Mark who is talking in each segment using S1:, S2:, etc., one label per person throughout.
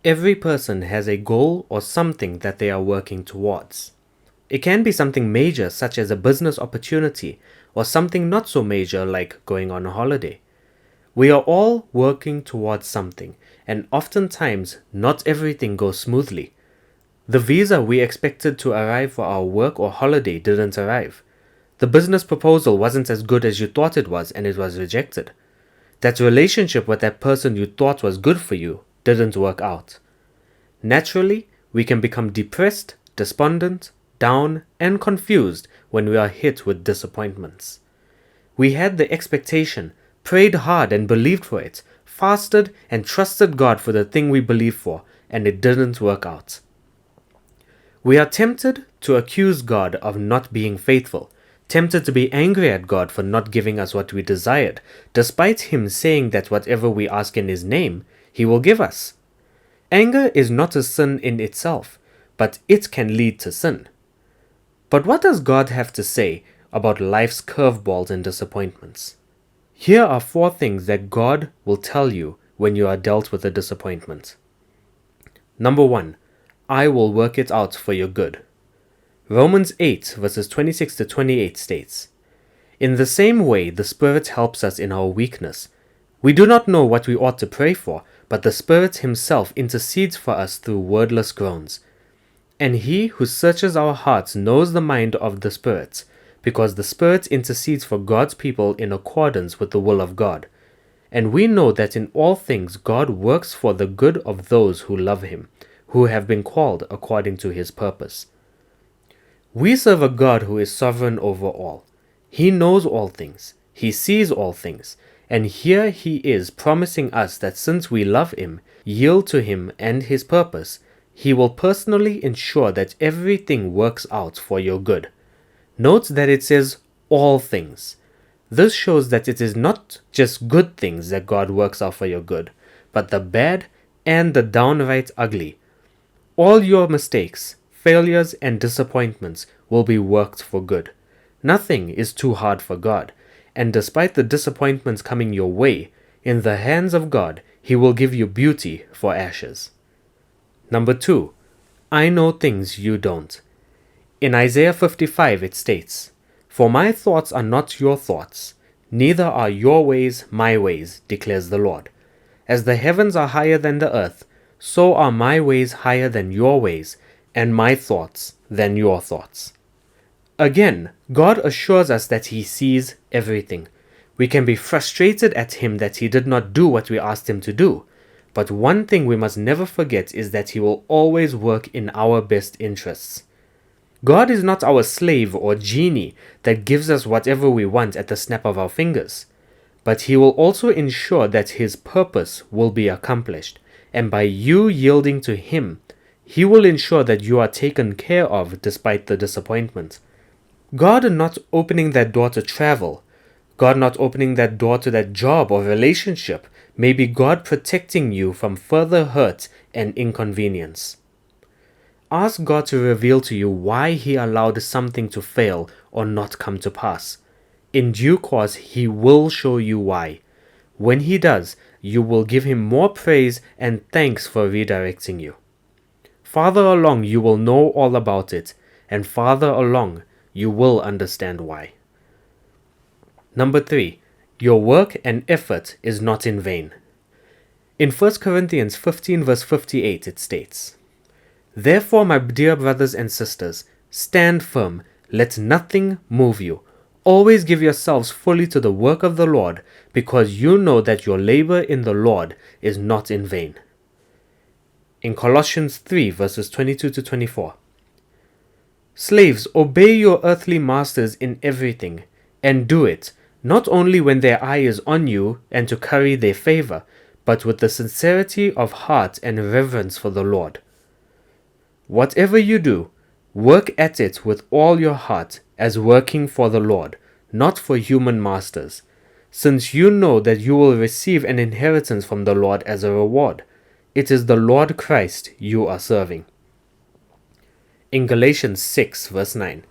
S1: Every person has a goal or something that they are working towards. It can be something major, such as a business opportunity, or something not so major, like going on a holiday. We are all working towards something, and oftentimes not everything goes smoothly. The visa we expected to arrive for our work or holiday didn't arrive. The business proposal wasn't as good as you thought it was, and it was rejected. That relationship with that person you thought was good for you didn't work out. Naturally, we can become depressed, despondent, down, and confused when we are hit with disappointments. We had the expectation, prayed hard and believed for it, fasted and trusted God for the thing we believed for, and it didn't work out. We are tempted to accuse God of not being faithful, tempted to be angry at God for not giving us what we desired, despite Him saying that whatever we ask in His name, He will give us. Anger is not a sin in itself, but it can lead to sin. But what does God have to say about life's curveballs and disappointments? Here are 4 things that God will tell you when you are dealt with a disappointment. Number 1. I will work it out for your good. Romans 8 verses 26 to 28 states, In the same way the Spirit helps us in our weakness. We do not know what we ought to pray for, but the Spirit Himself intercedes for us through wordless groans. And He who searches our hearts knows the mind of the Spirit, because the Spirit intercedes for God's people in accordance with the will of God. And we know that in all things God works for the good of those who love Him, who have been called according to His purpose. We serve a God who is sovereign over all. He knows all things. He sees all things. And here He is promising us that since we love Him, yield to Him and His purpose, He will personally ensure that everything works out for your good. Note that it says all things. This shows that it is not just good things that God works out for your good, but the bad and the downright ugly. All your mistakes, failures, and disappointments will be worked for good. Nothing is too hard for God, and despite the disappointments coming your way, in the hands of God, He will give you beauty for ashes. Number 2. I know things you don't. In Isaiah 55 it states, For my thoughts are not your thoughts, neither are your ways my ways, declares the Lord. As the heavens are higher than the earth, so are my ways higher than your ways, and my thoughts than your thoughts. Again, God assures us that He sees everything. We can be frustrated at Him that He did not do what we asked Him to do. But one thing we must never forget is that He will always work in our best interests. God is not our slave or genie that gives us whatever we want at the snap of our fingers. But He will also ensure that His purpose will be accomplished. And by you yielding to Him, He will ensure that you are taken care of despite the disappointment. God not opening that door to travel, God not opening that door to that job or relationship, may be God protecting you from further hurt and inconvenience. Ask God to reveal to you why He allowed something to fail or not come to pass. In due course, He will show you why. When He does, you will give Him more praise and thanks for redirecting you. Farther along, you will know all about it, and farther along, you will understand why. Number 3. Your work and effort is not in vain. In 1 Corinthians 15 verse 58 it states, Therefore, my dear brothers and sisters, stand firm, let nothing move you. Always give yourselves fully to the work of the Lord, because you know that your labor in the Lord is not in vain. In Colossians 3 verses 22 to 24, Slaves, obey your earthly masters in everything, and do it, not only when their eye is on you and to curry their favor, but with the sincerity of heart and reverence for the Lord. Whatever you do, work at it with all your heart as working for the Lord, not for human masters, since you know that you will receive an inheritance from the Lord as a reward. It is the Lord Christ you are serving. In Galatians 6 verse 9,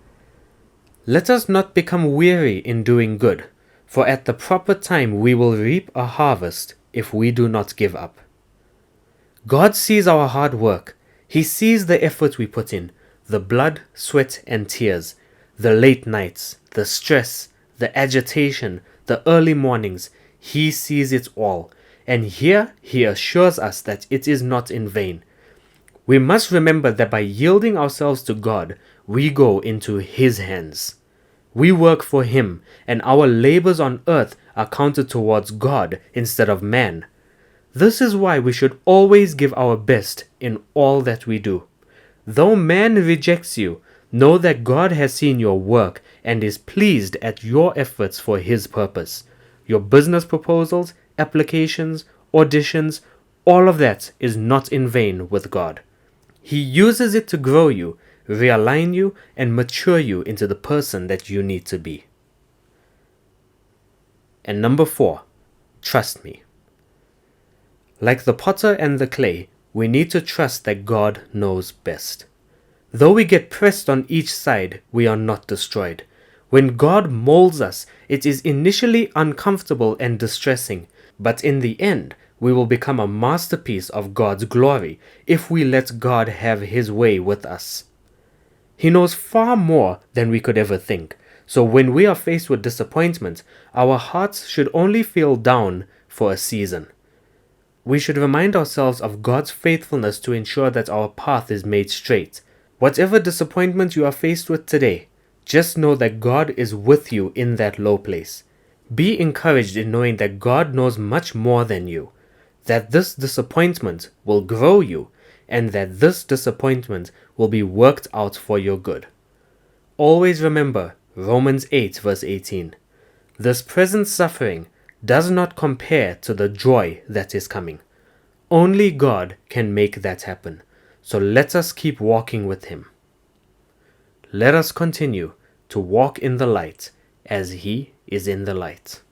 S1: Let us not become weary in doing good, for at the proper time we will reap a harvest if we do not give up. God sees our hard work. He sees the effort we put in, the blood, sweat, and tears, the late nights, the stress, the agitation, the early mornings. He sees it all. And here he assures us that it is not in vain. We must remember that by yielding ourselves to God, we go into his hands. We work for him, and our labors on earth are counted towards God instead of man. This is why we should always give our best in all that we do. Though man rejects you, know that God has seen your work and is pleased at your efforts for his purpose. Your business proposals, applications, auditions, all of that is not in vain with God. He uses it to grow you, realign you, and mature you into the person that you need to be. And number 4, trust me. Like the potter and the clay, we need to trust that God knows best. Though we get pressed on each side, we are not destroyed. When God molds us, it is initially uncomfortable and distressing, but in the end, we will become a masterpiece of God's glory if we let God have his way with us. He knows far more than we could ever think, so when we are faced with disappointment, our hearts should only feel down for a season. We should remind ourselves of God's faithfulness to ensure that our path is made straight. Whatever disappointment you are faced with today, just know that God is with you in that low place. Be encouraged in knowing that God knows much more than you, that this disappointment will grow you, and that this disappointment will be worked out for your good. Always remember Romans 8 verse 18. This present suffering does not compare to the joy that is coming. Only God can make that happen. So let us keep walking with him. Let us continue to walk in the light as he is in the light.